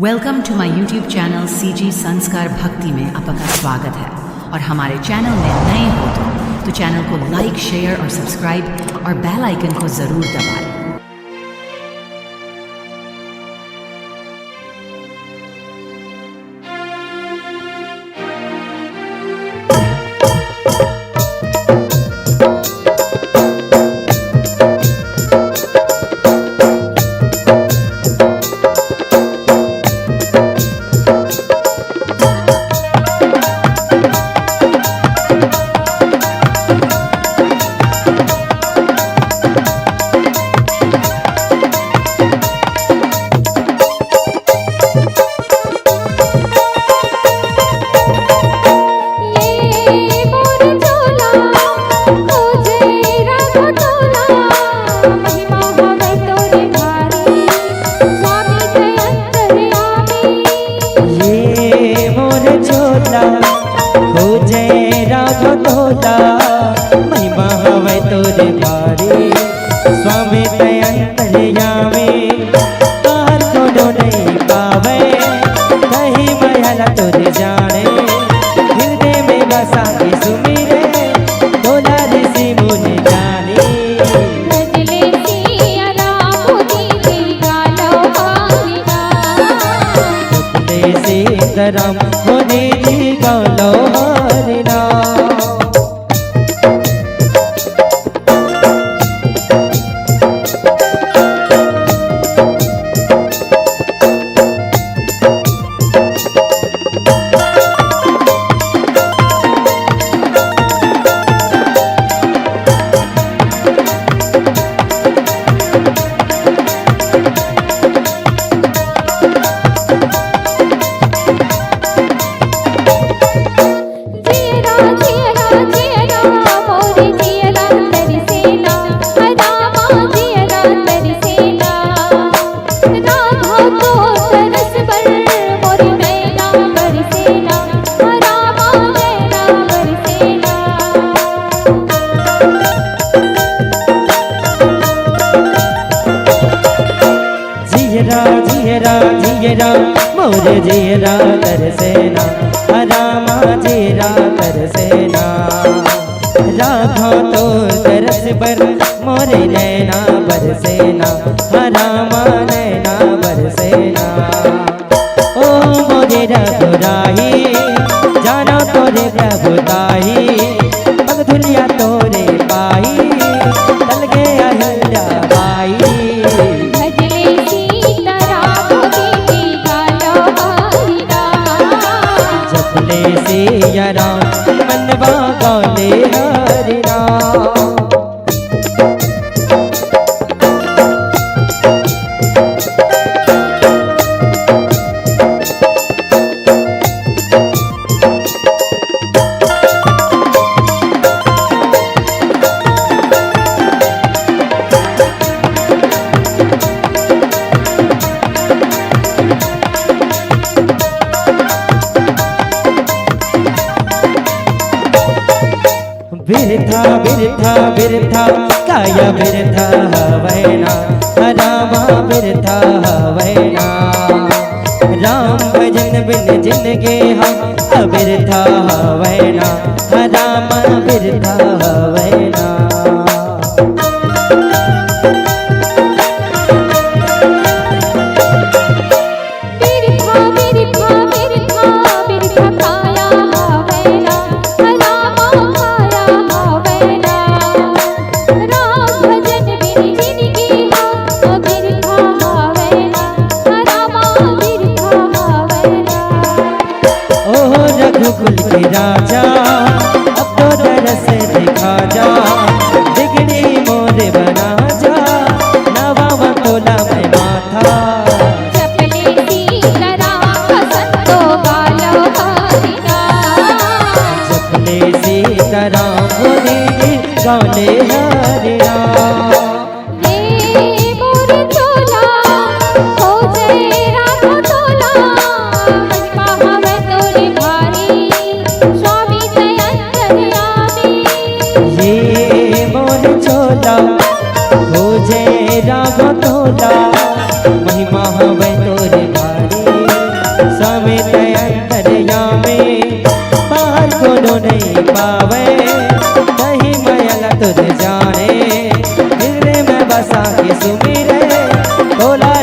Welcome to my YouTube channel CG Sanskar Bhakti में आपका स्वागत है। और हमारे चैनल में नए हो तो चैनल को लाइक, शेयर और सब्सक्राइब और बेल आइकन को जरूर दबाएं। महिमा हवे तोरे भारी स्वामी दयांतरयामी तार कोनो नहीं पावे कहीं महल तोरे जाने हृदय में बसा के सुमिरे तोला ऋषि मुनि जानी बदले सिया राम जी गालो हरिना बदले सीताराम मुनि जी गालो हरिना। जियरा मोरे जियरा तरसेना रामा जियरा तरसेना राघो तो तरस बर मोरे नैना बरसेना रामा नैना बरसेना ओ मोरे रघुराही जानो तोरे प्रभुताही पग दुनिया तोरे पाई तल गया हिंदा बाई सिया राम मनवा गाले हरिना। बिरथा बिरथा बिरथा काया बिरथा हवैना रामा बिरथा हवैना राम भजन बिन जिंदगी हम बिरथा हवैना रामा बिरथा हवैना। रघुकुल के राजा अब तो दरस दिखा जा बिगड़ी मोरे बना जा नवा तोला में माथा चपले सीताराम संतो गालो हरिना चपले सीताराम मुनि गाले हरिना। स्वामी बोला